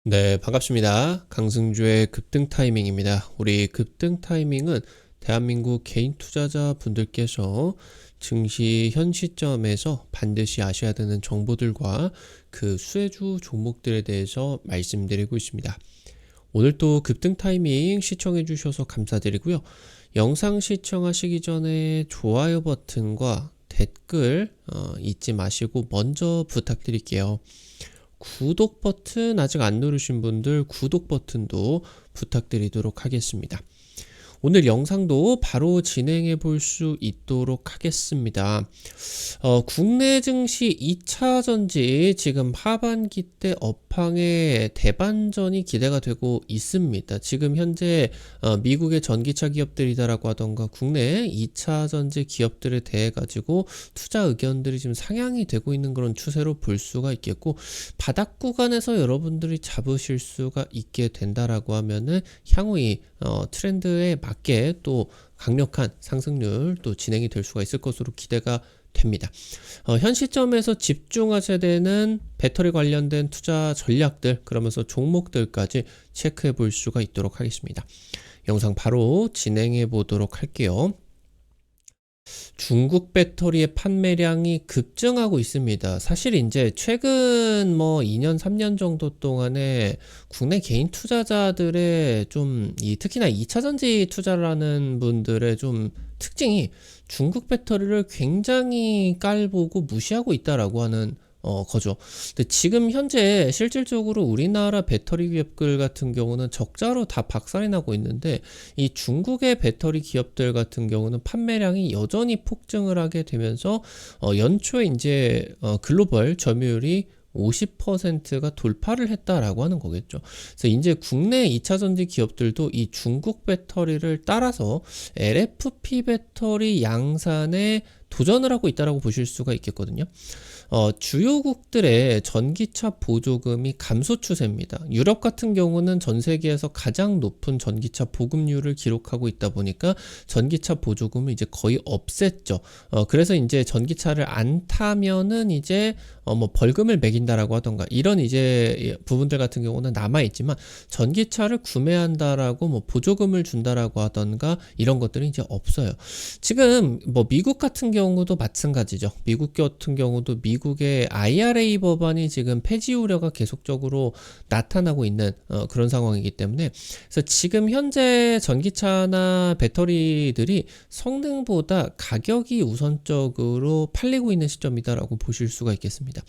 네, 반갑습니다. 강승주의 급등 타이밍입니다. 우리 급등 타이밍은 대한민국 개인 투자자 분들께서 증시 현 시점에서 반드시 아셔야 되는 정보들과 그 수혜주 종목들에 대해서 말씀드리고 있습니다. 오늘 또 급등 타이밍 시청해 주셔서 감사드리고요. 영상 시청하시기 전에 좋아요 버튼과 댓글 잊지 마시고 먼저 부탁드릴게요. 구독 버튼 아직 안 누르신 분들 구독 버튼도 부탁드리도록 하겠습니다. 오늘 영상도 바로 진행해 볼 수 있도록 하겠습니다. 국내 증시 2차 전지 지금 하반기 때 업황의 대반전이 기대가 되고 있습니다. 지금 현재 미국의 전기차 기업들이다라고 하던가 국내 2차 전지 기업들에 대해 가지고 투자 의견들이 지금 상향이 되고 있는 그런 추세로 볼 수가 있겠고, 바닥 구간에서 여러분들이 잡으실 수가 있게 된다라고 하면은 향후 이 트렌드에 맞게 또 강력한 상승률 또 진행이 될 수가 있을 것으로 기대가 됩니다. 현 시점에서 집중하셔야 되는 배터리 관련된 투자 전략들, 그러면서 종목들까지 체크해 볼 수가 있도록 하겠습니다. 영상 바로 진행해 보도록 할게요. 중국 배터리의 판매량이 급증하고 있습니다. 사실 이제 최근 2년, 3년 정도 동안에 국내 개인 투자자들의 좀 특히나 2차 전지 투자를 하는 분들의 좀 특징이 중국 배터리를 굉장히 깔보고 무시하고 있다라고 하는 거죠. 근데 지금 현재 실질적으로 우리나라 배터리 기업들 같은 경우는 적자로 다 박살이 나고 있는데, 이 중국의 배터리 기업들 같은 경우는 판매량이 여전히 폭증을 하게 되면서 연초에 이제 글로벌 점유율이 50%가 돌파를 했다라고 하는 거겠죠. 그래서 이제 국내 2차 전지 기업들도 이 중국 배터리를 따라서 LFP 배터리 양산에 도전을 하고 있다라고 보실 수가 있겠거든요. 주요국들의 전기차 보조금이 감소 추세입니다. 유럽 같은 경우는 전 세계에서 가장 높은 전기차 보급률을 기록하고 있다 보니까 전기차 보조금을 이제 거의 없앴죠. 그래서 이제 전기차를 안 타면은 이제 벌금을 매긴다라고 하던가 이런 이제 부분들 같은 경우는 남아있지만, 전기차를 구매한다라고 보조금을 준다라고 하던가 이런 것들은 이제 없어요. 지금 미국 같은 경우도 마찬가지죠. 미국 같은 경우도 미국의 IRA 법안이 지금 폐지 우려가 계속적으로 나타나고 있는 그런 상황이기 때문에, 그래서 지금 현재 전기차나 배터리들이 성능보다 가격이 우선적으로 팔리고 있는 시점이다라고 보실 수가 있겠습니다.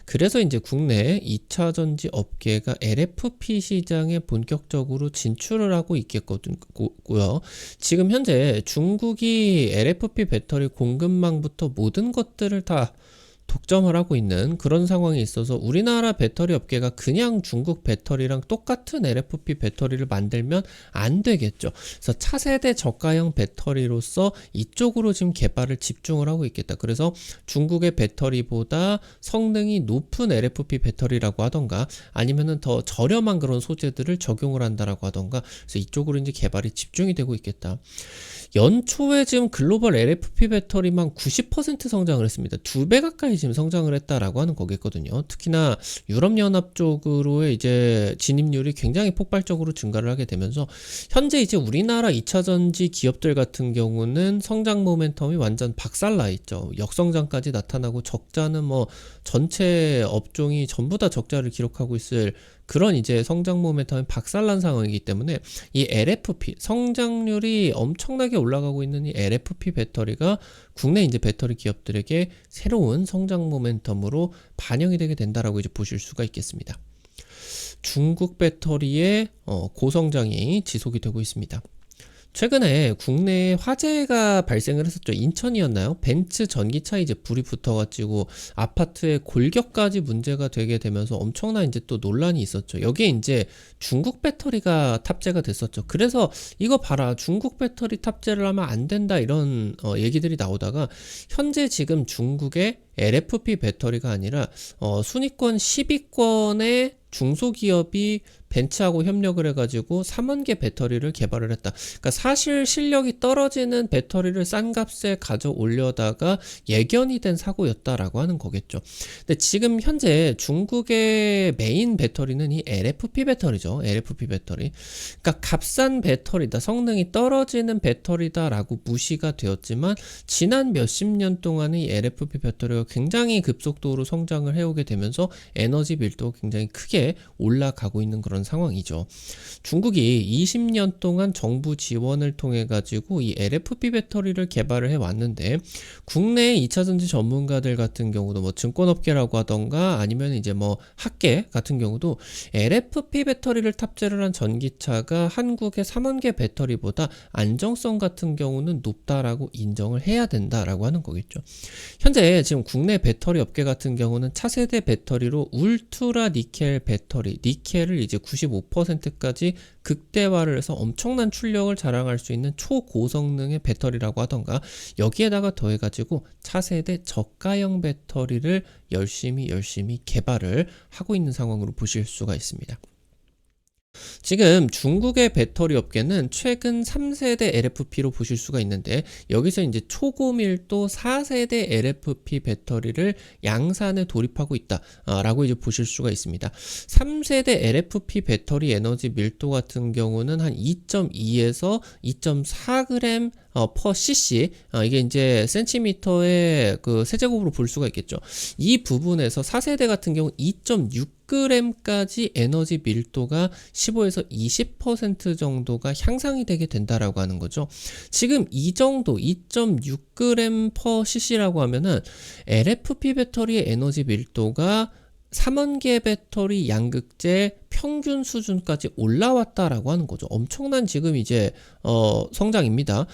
그래서 이제 국내 2차 전지 업계가 LFP 시장에 본격적으로 진출을 하고 있겠고요. 지금 현재 중국이 LFP 배터리 공급망부터 모든 것들을 다 독점을 하고 있는 그런 상황이 있어서 우리나라 배터리 업계가 그냥 중국 배터리랑 똑같은 LFP 배터리를 만들면 안 되겠죠. 그래서 차세대 저가형 배터리로서 이쪽으로 지금 개발을 집중을 하고 있겠다. 그래서 중국의 배터리보다 성능이 높은 LFP 배터리라고 하던가 아니면은 더 저렴한 그런 소재들을 적용을 한다라고 하던가, 그래서 이쪽으로 이제 개발이 집중이 되고 있겠다. 연초에 지금 글로벌 LFP 배터리만 90% 성장을 했습니다. 2배 가까이 지금 성장을 했다라고 하는 거겠거든요. 특히나 유럽연합 쪽으로의 이제 진입률이 굉장히 폭발적으로 증가를 하게 되면서 현재 이제 우리나라 2차 전지 기업들 같은 경우는 성장 모멘텀이 완전 박살나 있죠. 역성장까지 나타나고 적자는 전체 업종이 전부 다 적자를 기록하고 있을 그런 이제 성장 모멘텀이 박살난 상황이기 때문에, 이 LFP 성장률이 엄청나게 올라가고 있는 이 LFP 배터리가 국내 이제 배터리 기업들에게 새로운 성장 모멘텀으로 반영이 되게 된다라고 이제 보실 수가 있겠습니다. 중국 배터리의 고성장이 지속이 되고 있습니다. 최근에 국내에 화재가 발생을 했었죠. 인천이었나요? 벤츠 전기차 이제 불이 붙어가지고 아파트에 골격까지 문제가 되게 되면서 엄청난 이제 또 논란이 있었죠. 여기에 이제 중국 배터리가 탑재가 됐었죠. 그래서 이거 봐라, 중국 배터리 탑재를 하면 안 된다 이런 얘기들이 나오다가, 현재 지금 중국의 LFP 배터리가 아니라 순위권 10위권의 중소기업이 벤츠하고 협력을 해가지고 3만 개 배터리를 개발을 했다. 그러니까 사실 실력이 떨어지는 배터리를 싼 값에 가져 올려다가 예견이 된 사고였다라고 하는 거겠죠. 근데 지금 현재 중국의 메인 배터리는 이 LFP 배터리죠. LFP 배터리. 그러니까 값싼 배터리다, 성능이 떨어지는 배터리다라고 무시가 되었지만 지난 몇십 년 동안 이 LFP 배터리가 굉장히 급속도로 성장을 해오게 되면서 에너지 밀도가 굉장히 크게 올라가고 있는 그런 상황이죠. 중국이 20년 동안 정부 지원을 통해 가지고 이 LFP 배터리를 개발을 해 왔는데 국내 2차전지 전문가들 같은 경우도 뭐 증권업계라고 하던가 아니면 이제 뭐 학계 같은 경우도 LFP 배터리를 탑재를 한 전기차가 한국의 3만 개 배터리보다 안정성 같은 경우는 높다라고 인정을 해야 된다라고 하는 거겠죠. 현재 지금 국내 배터리 업계 같은 경우는 차세대 배터리로 울트라 니켈 배터리, 니켈을 이제 95%까지 극대화를 해서 엄청난 출력을 자랑할 수 있는 초고성능의 배터리라고 하던가 여기에다가 더해가지고 차세대 저가형 배터리를 열심히 개발을 하고 있는 상황으로 보실 수가 있습니다. 지금 중국의 배터리 업계는 최근 3세대 LFP로 보실 수가 있는데 여기서 이제 초고밀도 4세대 LFP 배터리를 양산에 돌입하고 있다라고 이제 보실 수가 있습니다. 3세대 LFP 배터리 에너지 밀도 같은 경우는 한 2.2에서 2.4g per cc, 이게 이제 센티미터의 그 세제곱으로 볼 수가 있겠죠. 이 부분에서 4세대 같은 경우 2.6g까지 에너지 밀도가 15에서 20% 정도가 향상이 되게 된다라고 하는 거죠. 지금 이 정도 2.6g per cc라고 하면은 LFP 배터리의 에너지 밀도가 3만 개 배터리 양극재 평균 수준까지 올라왔다라고 하는 거죠. 엄청난 지금 이제 성장입니다.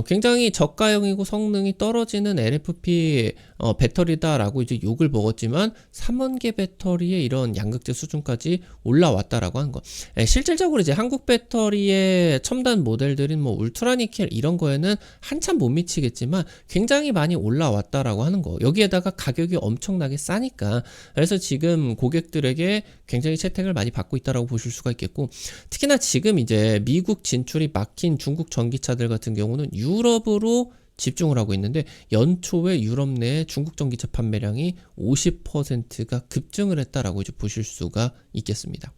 굉장히 저가형이고 성능이 떨어지는 LFP 배터리다라고 이제 욕을 먹었지만 3만 개 배터리의 이런 양극재 수준까지 올라왔다라고 하는 거. 실질적으로 이제 한국 배터리의 첨단 모델들인 뭐 울트라니켈 이런 거에는 한참 못 미치겠지만 굉장히 많이 올라왔다라고 하는 거. 여기에다가 가격이 엄청나게 싸니까 그래서 지금 고객들에게 굉장히 채택을 많이 받고 있다라고 보실 수가 있겠고 특히나 지금 이제 미국 진출이 막힌 중국 전기차들 같은 경우는 유럽으로 집중을 하고 있는데 연초에 유럽 내 중국 전기차 판매량이 50%가 급증을 했다라고 이제 보실 수가 있겠습니다.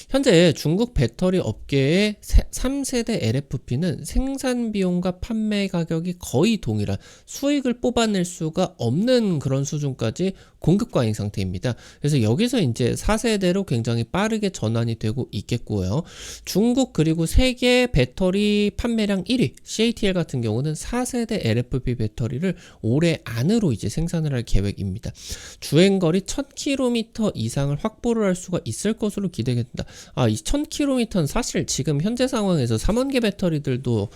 현재 중국 배터리 업계의 3세대 LFP는 생산 비용과 판매 가격이 거의 동일한 수익을 뽑아낼 수가 없는 그런 수준까지 공급 과잉 상태입니다. 그래서 여기서 이제 4세대로 굉장히 빠르게 전환이 되고 있겠고요. 중국 그리고 세계 배터리 판매량 1위 CATL 같은 경우는 4세대 LFP 배터리를 올해 안으로 이제 생산을 할 계획입니다. 주행거리 1000km 이상을 확보를 할 수가 있을 것으로 기대된다. 이 1000km는 사실 지금 현재 상황에서 3만 개 배터리들도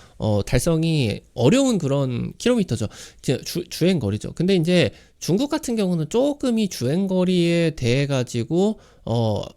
달성이 어려운 그런 킬로미터죠. 주행거리죠. 근데 이제 중국 같은 경우는 조금 이 주행거리에 대해 가지고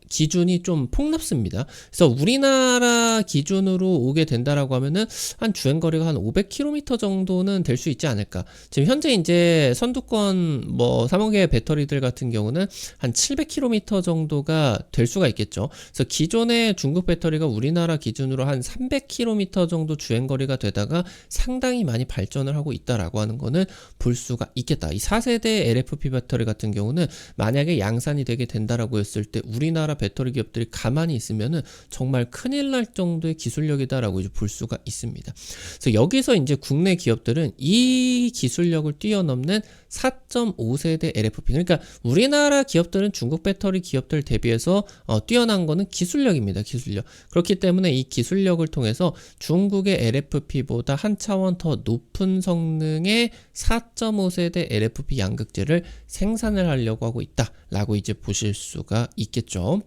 기준이 좀 폭넓습니다. 그래서 우리나라 기준으로 오게 된다라고 하면은 한 주행거리가 한 500km 정도는 될 수 있지 않을까. 지금 현재 이제 선두권 뭐 3만 개의 배터리들 같은 경우는 한 700km 정도가 될 수가 있겠죠. 그래서 기존의 중국 배터리가 우리나라 기준으로 한 300km 정도 주행거리가 되다가 상당히 많이 발전을 하고 있다라고 하는 거는 볼 수가 있겠다. 이 4세대 LFP 배터리 같은 경우는 만약에 양산이 되게 된다라고 했을 때 우리나라 배터리 기업들이 가만히 있으면은 정말 큰일 날 정도의 기술력이다라고 이제 볼 수가 있습니다. 그래서 여기서 이제 국내 기업들은 이 기술력을 뛰어넘는 4.5세대 LFP, 그러니까 우리나라 기업들은 중국 배터리 기업들 대비해서 뛰어난 거는 기술력입니다. 기술력. 그렇기 때문에 이 기술력을 통해서 중국의 LFP보다 한 차원 더 높은 성능의 4.5세대 LFP 양극재를 생산을 하려고 하고 있다라고 이제 보실 수가 있겠죠.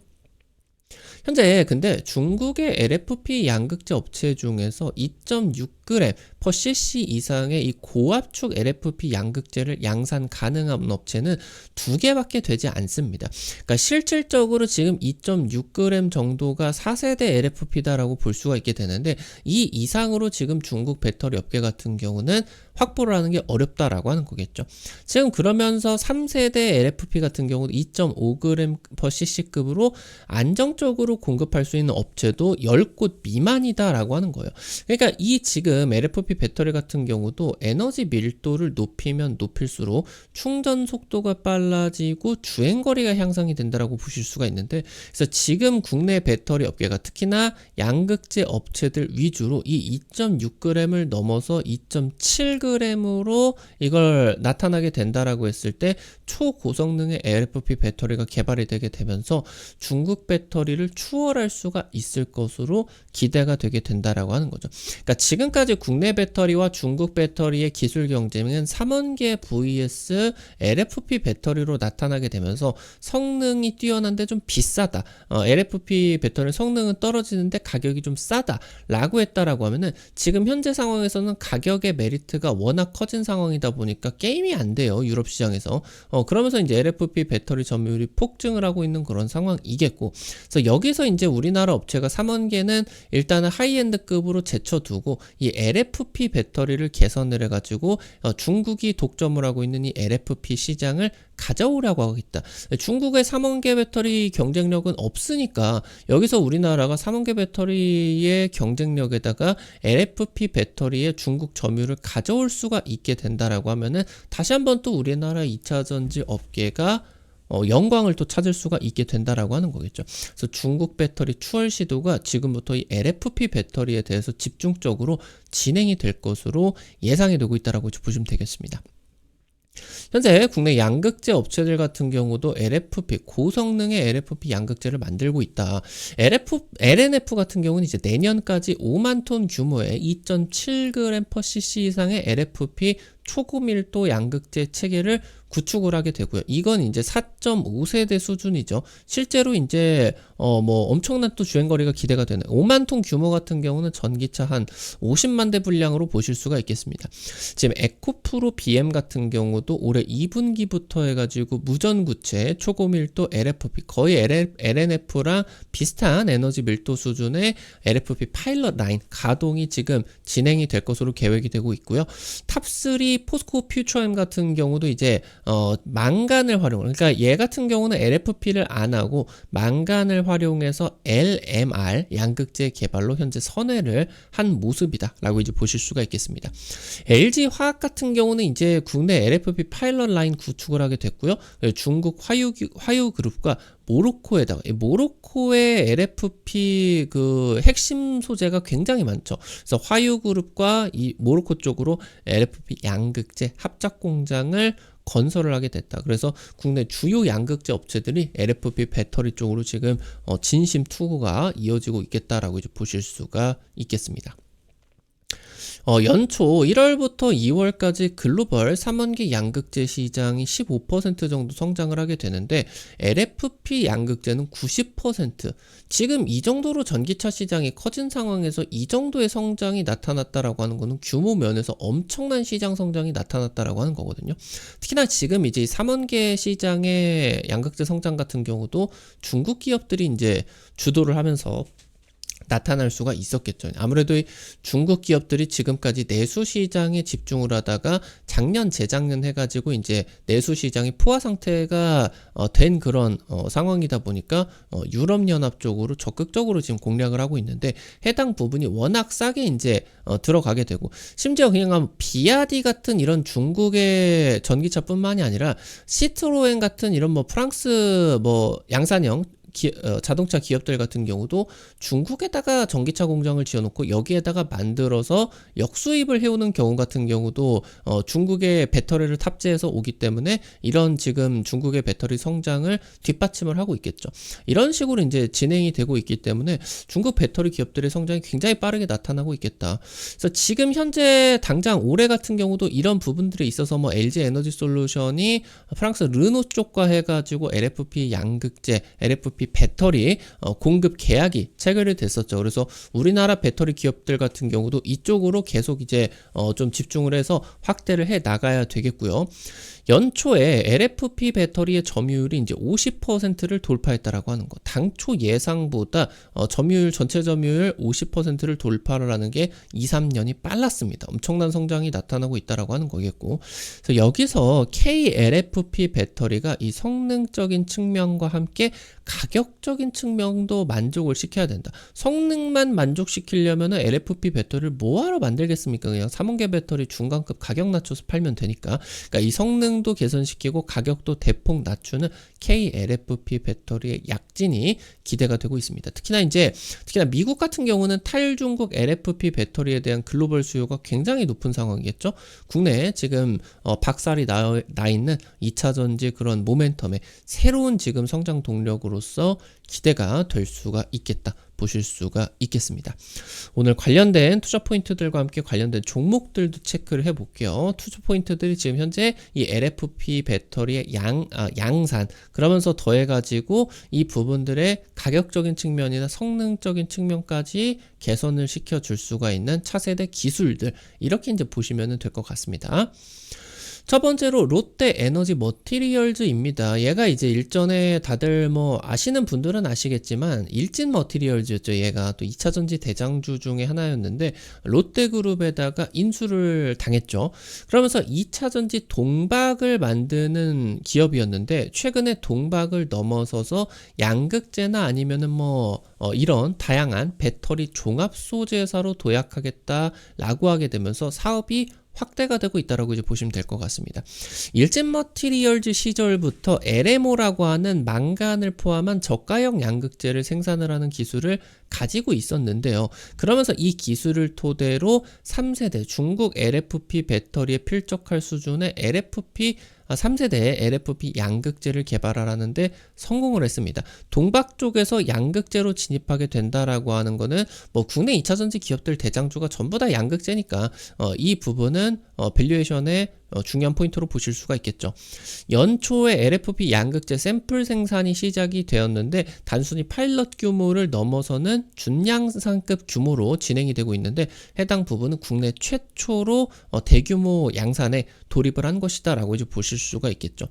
현재 근데 중국의 LFP 양극재 업체 중에서 2.6g per cc 이상의 이 고압축 LFP 양극재를 양산 가능한 업체는 2개밖에 되지 않습니다. 그러니까 실질적으로 지금 2.6g 정도가 4세대 LFP다라고 볼 수가 있게 되는데 이 이상으로 지금 중국 배터리 업계 같은 경우는 확보를 하는 게 어렵다라고 하는 거겠죠. 지금 그러면서 3세대 LFP 같은 경우도 2.5g/cc급으로 안정적으로 공급할 수 있는 업체도 10곳 미만이다라고 하는 거예요. 그러니까 이 지금 LFP 배터리 같은 경우도 에너지 밀도를 높이면 높일수록 충전 속도가 빨라지고 주행거리가 향상이 된다라고 보실 수가 있는데, 그래서 지금 국내 배터리 업계가 특히나 양극재 업체들 위주로 이 2.6g을 넘어서 2.7g으로 이걸 나타나게 된다라고 했을 때 초고성능의 LFP 배터리가 개발이 되게 되면서 중국 배터리를 추월할 수가 있을 것으로 기대가 되게 된다라고 하는 거죠. 그러니까 지금까지 국내 배터리와 중국 배터리의 기술 경쟁은 3원계 vs LFP 배터리로 나타나게 되면서 성능이 뛰어난데 좀 비싸다. LFP 배터리 성능은 떨어지는데 가격이 좀 싸다 라고 했다라고 하면은 지금 현재 상황에서는 가격의 메리트가 워낙 커진 상황이다 보니까 게임이 안 돼요. 유럽 시장에서. 그러면서 이제 LFP 배터리 점유율이 폭증을 하고 있는 그런 상황이겠고, 그래서 여기서 이제 우리나라 업체가 3원계는 일단은 하이엔드급으로 제쳐두고 이 LFP 배터리를 개선을 해가지고 중국이 독점을 하고 있는 이 LFP 시장을 가져오려고 하고 있다. 중국의 3원계 배터리 경쟁력은 없으니까 여기서 우리나라가 3원계 배터리의 경쟁력에다가 LFP 배터리의 중국 점유를 가져올 수가 있게 된다라고 하면은 다시 한번 또 우리나라 2차전지 업계가 영광을 또 찾을 수가 있게 된다라고 하는 거겠죠. 그래서 중국 배터리 추월 시도가 지금부터 이 LFP 배터리에 대해서 집중적으로 진행이 될 것으로 예상이 되고 있다라고 보시면 되겠습니다. 현재 국내 양극재 업체들 같은 경우도 LFP, 고성능의 LFP 양극재를 만들고 있다. LNF 같은 경우는 이제 내년까지 5만 톤 규모의 2.7g/cc 이상의 LFP 초고밀도 양극재 체계를 구축을 하게 되고요. 이건 이제 4.5세대 수준이죠. 실제로 이제 뭐 엄청난 또 주행거리가 기대가 되는 5만 톤 규모 같은 경우는 전기차 한 50만 대 분량으로 보실 수가 있겠습니다. 지금 에코프로 BM 같은 경우도 올해 2분기부터 해가지고 무전구체 초고밀도 LFP, 거의 LNF랑 비슷한 에너지 밀도 수준의 LFP 파일럿 라인 가동이 지금 진행이 될 것으로 계획이 되고 있고요. 탑3 포스코 퓨처엠 같은 경우도 이제 망간을 그러니까 얘 같은 경우는 LFP를 안 하고 망간을 활용해서 LMR 양극재 개발로 현재 선회를 한 모습이다 라고 이제 보실 수가 있겠습니다. LG 화학 같은 경우는 이제 국내 LFP 파일럿 라인 구축을 하게 됐고요. 중국 화유 그룹과 모로코에다가 모로코의 LFP 그 핵심 소재가 굉장히 많죠. 그래서 화유그룹과 이 모로코 쪽으로 LFP 양극재 합작 공장을 건설을 하게 됐다. 그래서 국내 주요 양극재 업체들이 LFP 배터리 쪽으로 지금 진심 투구가 이어지고 있겠다라고 이제 보실 수가 있겠습니다. 연초 1월부터 2월까지 글로벌 3원계 양극재 시장이 15% 정도 성장을 하게 되는데 LFP 양극재는 90%. 지금 이 정도로 전기차 시장이 커진 상황에서 이 정도의 성장이 나타났다라고 하는 거는 규모 면에서 엄청난 시장 성장이 나타났다라고 하는 거거든요. 특히나 지금 이제 3원계 시장의 양극재 성장 같은 경우도 중국 기업들이 이제 주도를 하면서 나타날 수가 있었겠죠. 아무래도 중국 기업들이 지금까지 내수 시장에 집중을 하다가 작년, 재작년 해가지고 이제 내수 시장이 포화 상태가 된 그런 상황이다 보니까 유럽연합 쪽으로 적극적으로 지금 공략을 하고 있는데 해당 부분이 워낙 싸게 이제 들어가게 되고 심지어 그냥 비아디 같은 이런 중국의 전기차뿐만이 아니라 시트로엔 같은 이런 뭐 프랑스 뭐 양산형 자동차 기업들 같은 경우도 중국에다가 전기차 공장을 지어놓고 여기에다가 만들어서 역수입을 해오는 경우 같은 경우도 중국의 배터리를 탑재해서 오기 때문에 이런 지금 중국의 배터리 성장을 뒷받침을 하고 있겠죠. 이런 식으로 이제 진행이 되고 있기 때문에 중국 배터리 기업들의 성장이 굉장히 빠르게 나타나고 있겠다. 그래서 지금 현재 당장 올해 같은 경우도 이런 부분들에 있어서 뭐 LG 에너지 솔루션이 프랑스 르노 쪽과 해가지고 LFP 양극재, LFP LFP 배터리 공급 계약이 체결이 됐었죠. 그래서 우리나라 배터리 기업들 같은 경우도 이쪽으로 계속 이제 좀 집중을 해서 확대를 해 나가야 되겠고요. 연초에 LFP 배터리의 점유율이 이제 50%를 돌파했다라고 하는 거. 당초 예상보다 점유율 전체 점유율 50%를 돌파를 하는 게 2, 3년이 빨랐습니다. 엄청난 성장이 나타나고 있다라고 하는 거겠고. 그래서 여기서 KLFP 배터리가 이 성능적인 측면과 함께 가격적인 측면도 만족을 시켜야 된다. 성능만 만족시키려면 LFP 배터리를 뭐하러 만들겠습니까? 그냥 3원계 배터리 중간급 가격 낮춰서 팔면 되니까. 그러니까 이 성능도 개선시키고 가격도 대폭 낮추는 KLFP 배터리의 약진이 기대가 되고 있습니다. 특히나 미국 같은 경우는 탈중국 LFP 배터리에 대한 글로벌 수요가 굉장히 높은 상황이겠죠. 국내에 지금 박살이 나 있는 2차전지 그런 모멘텀의 새로운 지금 성장 동력으로서 기대가 될 수가 있겠다 보실 수가 있겠습니다. 오늘 관련된 투자 포인트들과 함께 관련된 종목들도 체크를 해볼게요. 투자 포인트들이 지금 현재 이 LFP 배터리의 양산 그러면서 더해가지고 이 부분들의 가격적인 측면이나 성능적인 측면까지 개선을 시켜줄 수가 있는 차세대 기술들 이렇게 이제 보시면 될 것 같습니다. 첫 번째로 롯데 에너지 머티리얼즈입니다. 얘가 이제 일전에 다들 뭐 아시는 분들은 아시겠지만 일진 머티리얼즈였죠. 얘가 또 2차전지 대장주 중에 하나였는데 롯데그룹에다가 인수를 당했죠. 그러면서 2차전지 동박을 만드는 기업이었는데 최근에 동박을 넘어서서 양극재나 아니면은 이런 다양한 배터리 종합 소재사로 도약하겠다라고 하게 되면서 사업이 확대가 되고 있다라고 이제 보시면 될 것 같습니다. 일진 머티리얼즈 시절부터 LMO라고 하는 망간을 포함한 저가형 양극재를 생산을 하는 기술을 가지고 있었는데요. 그러면서 이 기술을 토대로 3세대 중국 LFP 배터리에 필적할 수준의 3세대의 LFP 양극재를 개발하라는데 성공을 했습니다. 동박 쪽에서 양극재로 진입하게 된다라고 하는 거는 국내 2차전지 기업들 대장주가 전부 다 양극재니까 이 부분은 밸류에이션의 중요한 포인트로 보실 수가 있겠죠. 연초에 LFP 양극재 샘플 생산이 시작이 되었는데 단순히 파일럿 규모를 넘어서는 준양산급 규모로 진행이 되고 있는데 해당 부분은 국내 최초로 대규모 양산에 돌입을 한 것이다 라고 이제 보실 수가 있겠죠.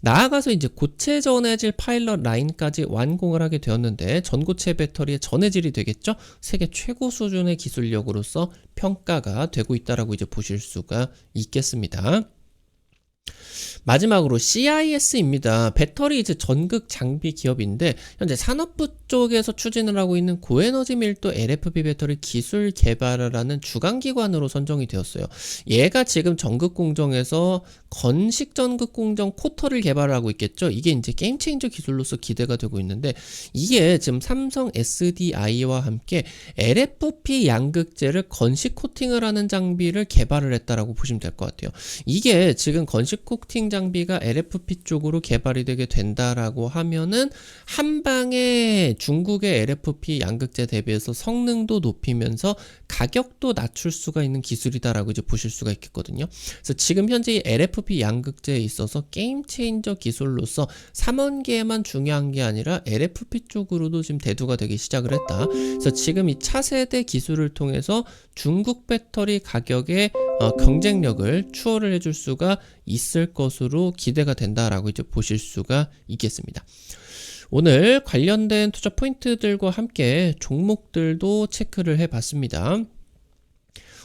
나아가서 이제 고체 전해질 파일럿 라인까지 완공을 하게 되었는데 전고체 배터리의 전해질이 되겠죠. 세계 최고 수준의 기술력으로서 평가가 되고 있다라고 이제 보실 수가 있겠습니다. 마지막으로 CIS입니다. 배터리 이제 전극 장비 기업인데 현재 산업부 쪽에서 추진을 하고 있는 고에너지 밀도 LFP 배터리 기술 개발을 하는 주관기관으로 선정이 되었어요. 얘가 지금 전극 공정에서 건식 전극 공정 코터를 개발하고 있겠죠. 이게 이제 게임 체인저 기술로서 기대가 되고 있는데 이게 지금 삼성 SDI와 함께 LFP 양극재를 건식 코팅을 하는 장비를 개발을 했다라고 보시면 될 것 같아요. 이게 지금 건식 코팅 장비가 LFP 쪽으로 개발이 되게 된다라고 하면은 한 방에 중국의 LFP 양극재 대비해서 성능도 높이면서 가격도 낮출 수가 있는 기술이다라고 이제 보실 수가 있겠거든요. 그래서 지금 현재 이 LFP 양극재에 있어서 게임 체인저 기술로서 3원계에만 중요한 게 아니라 LFP 쪽으로도 지금 대두가 되기 시작을 했다. 그래서 지금 이 차세대 기술을 통해서 중국 배터리 가격의 경쟁력을 추월을 해줄 수가 있을 것으로 기대가 된다라고 이제 보실 수가 있겠습니다. 오늘 관련된 투자 포인트들과 함께 종목들도 체크를 해봤습니다.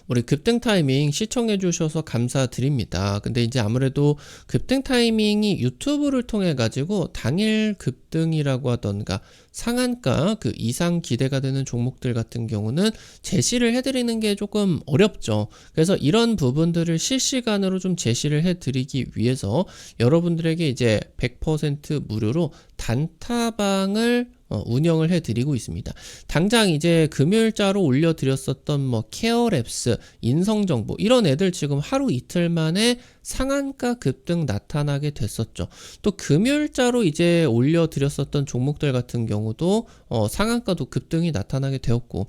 우리 급등 타이밍 시청해 주셔서 감사드립니다. 근데 이제 아무래도 급등 타이밍이 유튜브를 통해 가지고 당일 급등이라고 하던가 상한가 그 이상 기대가 되는 종목들 같은 경우는 제시를 해드리는 게 조금 어렵죠. 그래서 이런 부분들을 실시간으로 좀 제시를 해드리기 위해서 여러분들에게 이제 100% 무료로 단타방을 운영을 해드리고 있습니다. 당장 이제 금요일자로 올려드렸었던 케어랩스, 인성정보 이런 애들 지금 하루 이틀 만에 상한가 급등 나타나게 됐었죠. 또 금요일자로 이제 올려드렸었던 종목들 같은 경우도 상한가도 급등이 나타나게 되었고,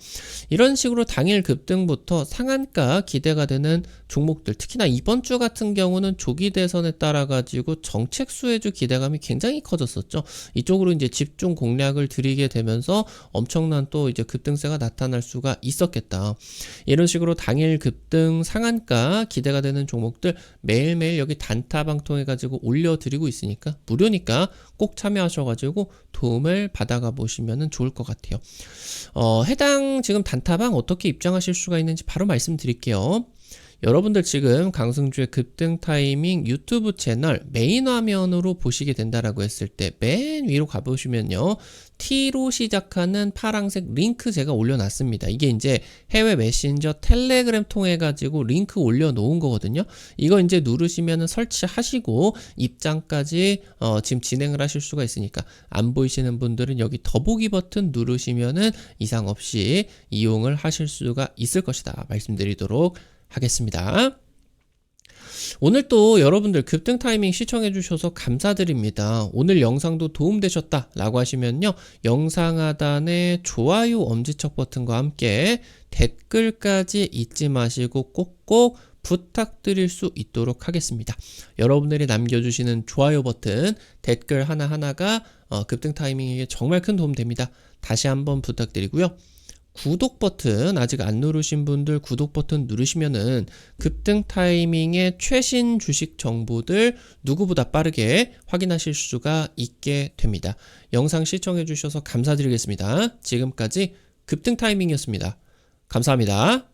이런 식으로 당일 급등부터 상한가 기대가 되는 종목들, 특히나 이번 주 같은 경우는 조기 대선에 따라 가지고 정책 수혜주 기대감이 굉장히 커졌었죠. 이쪽으로 이제 집중 공략을 드리게 되면서 엄청난 또 이제 급등세가 나타날 수가 있었겠다. 이런 식으로 당일 급등 상한가 기대가 되는 종목들 매일매일 여기 단타방 통해 가지고 올려드리고 있으니까 무료니까 꼭 참여하셔가지고 도움을 받아가 보시면 좋을 것 같아요. 해당 지금 단타방 어떻게 입장하실 수가 있는지 바로 말씀드릴게요. 여러분들 지금 강승주의 급등 타이밍 유튜브 채널 메인 화면으로 보시게 된다라고 했을 때 맨 위로 가보시면요, T로 시작하는 파란색 링크 제가 올려놨습니다. 이게 이제 해외 메신저 텔레그램 통해 가지고 링크 올려놓은 거거든요. 이거 이제 누르시면은 설치하시고 입장까지 지금 진행을 하실 수가 있으니까, 안 보이시는 분들은 여기 더보기 버튼 누르시면은 이상 없이 이용을 하실 수가 있을 것이다 말씀드리도록 하겠습니다. 오늘 또 여러분들 급등 타이밍 시청해 주셔서 감사드립니다. 오늘 영상도 도움되셨다 라고 하시면요, 영상 하단에 좋아요 엄지척 버튼과 함께 댓글까지 잊지 마시고 꼭꼭 부탁드릴 수 있도록 하겠습니다. 여러분들이 남겨주시는 좋아요 버튼, 댓글 하나하나가 급등 타이밍에 정말 큰 도움 됩니다. 다시 한번 부탁드리고요. 구독 버튼 아직 안 누르신 분들 구독 버튼 누르시면은 급등 타이밍의 최신 주식 정보들 누구보다 빠르게 확인하실 수가 있게 됩니다. 영상 시청해 주셔서 감사드리겠습니다. 지금까지 급등 타이밍이었습니다. 감사합니다.